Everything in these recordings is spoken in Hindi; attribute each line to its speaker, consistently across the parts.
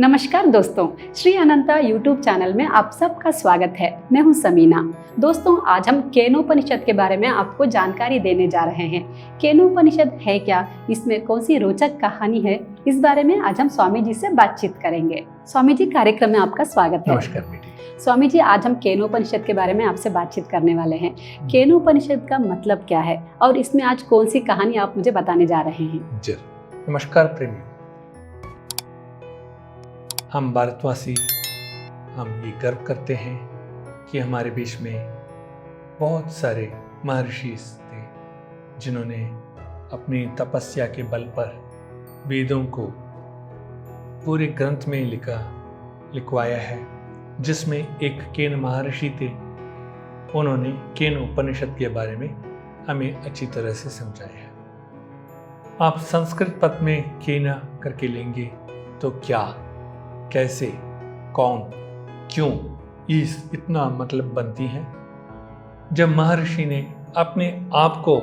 Speaker 1: नमस्कार दोस्तों, श्री अनंता यूट्यूब चैनल में आप सबका स्वागत है। मैं हूं समीना। दोस्तों, आज हम केनोपनिषद के बारे में आपको जानकारी देने जा रहे हैं। केनोपनिषद है क्या, इसमें कौन सी रोचक कहानी है, इस बारे में आज हम स्वामी जी से बातचीत करेंगे। स्वामी जी, कार्यक्रम में आपका स्वागत है।
Speaker 2: नमस्कार बेटी।
Speaker 1: स्वामी जी, आज हम केनोपनिषद के बारे में आपसे बातचीत करने वाले हैं। केनोपनिषद का मतलब क्या है और इसमें आज कौन सी कहानी आप मुझे बताने जा रहे हैं?
Speaker 2: जी, नमस्कार प्रेमियों। हम भारतवासी हम ये गर्व करते हैं कि हमारे बीच में बहुत सारे महर्षि थे जिन्होंने अपनी तपस्या के बल पर वेदों को पूरे ग्रंथ में लिखवाया है, जिसमें एक केन महर्षि थे। उन्होंने केन उपनिषद के बारे में हमें अच्छी तरह से समझाया है। आप संस्कृत पद में केना करके लेंगे तो क्या, कैसे, कौन, क्यों, इस इतना मतलब बनती है। जब महर्षि ने अपने आप को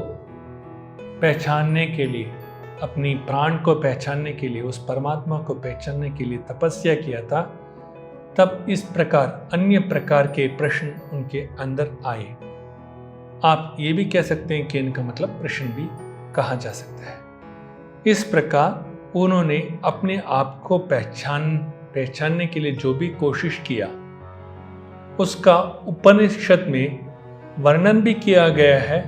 Speaker 2: पहचानने के लिए, अपनी प्राण को पहचानने के लिए, उस परमात्मा को पहचानने के लिए तपस्या किया था, तब इस प्रकार अन्य प्रकार के प्रश्न उनके अंदर आए। आप ये भी कह सकते हैं कि इनका मतलब प्रश्न भी कहा जा सकता है। इस प्रकार उन्होंने अपने आप को पहचानने के लिए जो भी कोशिश किया, उसका उपनिषद में वर्णन भी किया गया है।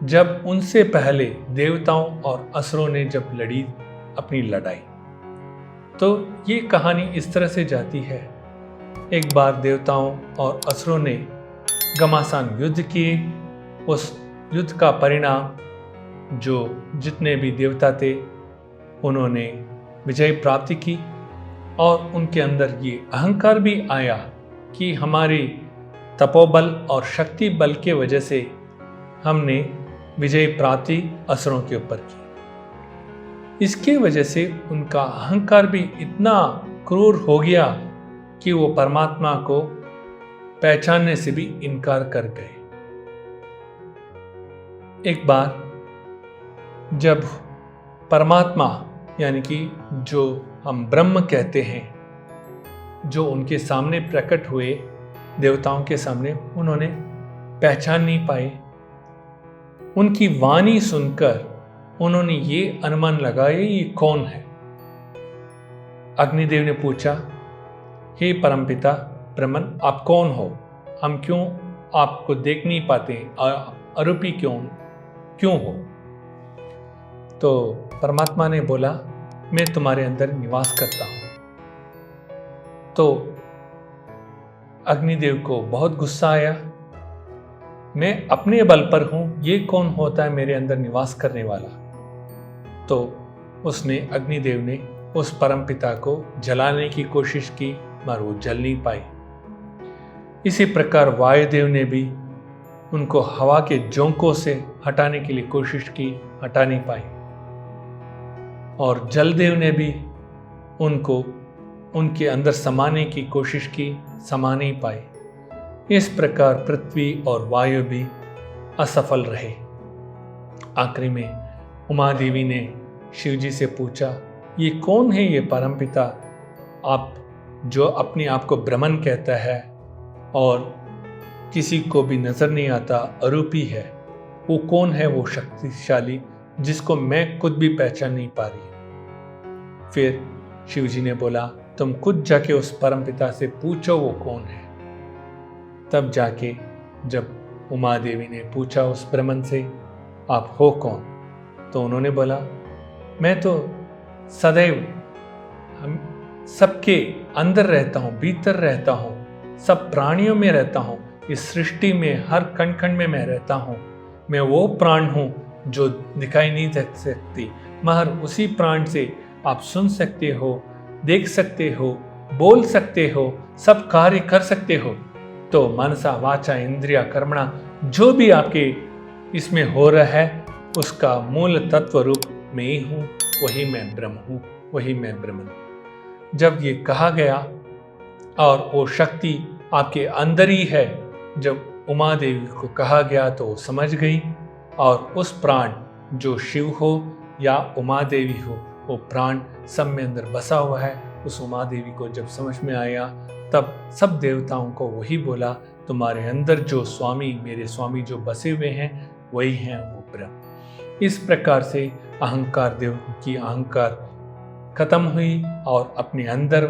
Speaker 2: जब उनसे पहले देवताओं और असुरों ने जब लड़ी अपनी लड़ाई, तो ये कहानी इस तरह से जाती है। एक बार देवताओं और असुरों ने घमासान युद्ध किए। उस युद्ध का परिणाम जो जितने भी देवता थे उन्होंने विजय प्राप्ति की, और उनके अंदर ये अहंकार भी आया कि हमारी तपोबल और शक्ति बल के वजह से हमने विजय प्राप्ति असुरों के ऊपर की। इसके वजह से उनका अहंकार भी इतना क्रूर हो गया कि वो परमात्मा को पहचानने से भी इनकार कर गए। एक बार जब परमात्मा यानी कि जो हम ब्रह्म कहते हैं, जो उनके सामने प्रकट हुए, देवताओं के सामने, उन्होंने पहचान नहीं पाए। उनकी वाणी सुनकर उन्होंने ये अनुमान लगाया ये कौन है। अग्निदेव ने पूछा, हे परमपिता ब्रह्मन, आप कौन हो? हम क्यों आपको देख नहीं पाते, अरूपी क्यों हो? तो परमात्मा ने बोला, मैं तुम्हारे अंदर निवास करता हूं। तो अग्निदेव को बहुत गुस्सा आया। मैं अपने बल पर हूं, ये कौन होता है मेरे अंदर निवास करने वाला? तो उसने, अग्निदेव ने उस परमपिता को जलाने की कोशिश की, मगर वो जल नहीं पाई। इसी प्रकार वायुदेव ने भी उनको हवा के झोंकों से हटाने के लिए कोशिश की, हटा नहीं पाई। और जलदेव ने भी उनको उनके अंदर समाने की कोशिश की, समा नहीं पाए। इस प्रकार पृथ्वी और वायु भी असफल रहे। आखिरी में उमा देवी ने शिव जी से पूछा, ये कौन है ये परमपिता, आप जो अपने आप को ब्रह्मन कहता है और किसी को भी नजर नहीं आता, अरूपी है, वो कौन है वो शक्तिशाली जिसको मैं खुद भी पहचान नहीं पा रही? फिर शिव जी ने बोला, तुम खुद जाके उस परमपिता से पूछो वो कौन है। तब जाके जब उमा देवी ने पूछा उस ब्रह्मन से, आप हो कौन? तो उन्होंने बोला, मैं तो सदैव हम सबके अंदर रहता हूँ, भीतर रहता हूँ, सब प्राणियों में रहता हूँ, इस सृष्टि में हर कण कण में मैं रहता हूँ। मैं वो प्राण हूँ जो दिखाई नहीं दे सकती, मगर उसी प्राण से आप सुन सकते हो, देख सकते हो, बोल सकते हो, सब कार्य कर सकते हो। तो मनसा वाचा इंद्रिया कर्मणा जो भी आपके इसमें हो रहा है, उसका मूल तत्व रूप मैं ही हूँ, वही मैं ब्रह्म हूँ, वही मैं ब्रह्मन हूँ। जब ये कहा गया और वो शक्ति आपके अंदर ही है, जब उमा देवी को कहा गया तो वो समझ गई, और उस प्राण जो शिव हो या उमा देवी हो, वो प्राण सब में अंदर बसा हुआ है, उस उमा देवी को जब समझ में आया, तब सब देवताओं को वही बोला, तुम्हारे अंदर जो स्वामी, मेरे स्वामी जो बसे हुए हैं वही हैं वो ब्रह्म। इस प्रकार से अहंकार, देव की अहंकार खत्म हुई और अपने अंदर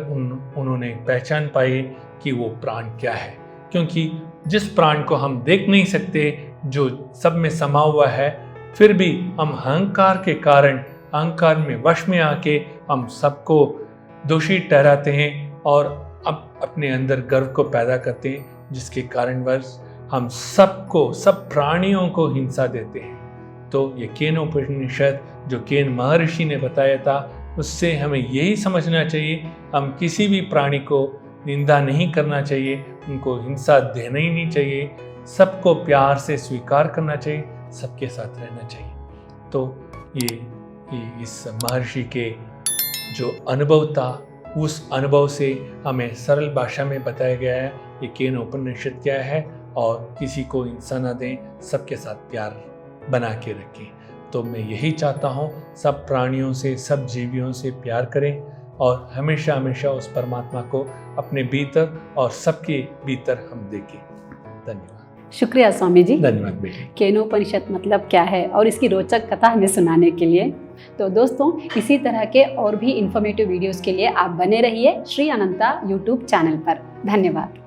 Speaker 2: उन्होंने पहचान पाई कि वो प्राण क्या है। क्योंकि जिस प्राण को हम देख नहीं सकते, जो सब में समा हुआ है, फिर भी हम अहंकार के कारण, अहंकार में वश में आके हम सबको दोषी ठहराते हैं और अब अपने अंदर गर्व को पैदा करते हैं, जिसके कारणवश हम सबको, सब प्राणियों को हिंसा देते हैं। तो ये केनोपनिषद जो केन महर्षि ने बताया था, उससे हमें यही समझना चाहिए, हम किसी भी प्राणी को निंदा नहीं करना चाहिए, उनको हिंसा देना ही नहीं चाहिए, सबको प्यार से स्वीकार करना चाहिए, सबके साथ रहना चाहिए। तो ये इस महर्षि के जो अनुभव था, उस अनुभव से हमें सरल भाषा में बताया गया है कि केनोपनिषद क्या है और किसी को हिंसा न दें, सबके साथ प्यार बना के रखें। तो मैं यही चाहता हूँ, सब प्राणियों से, सब जीवियों से प्यार करें और हमेशा हमेशा उस परमात्मा को अपने भीतर और सबके भीतर हम देखें। धन्यवाद।
Speaker 1: शुक्रिया स्वामी जी।
Speaker 2: धन्यवाद बेटी।
Speaker 1: केनोपनिषद मतलब क्या है और इसकी रोचक कथा हमें सुनाने के लिए। तो दोस्तों, इसी तरह के और भी इन्फॉर्मेटिव वीडियोस के लिए आप बने रहिए श्री अनंता यूट्यूब चैनल पर। धन्यवाद।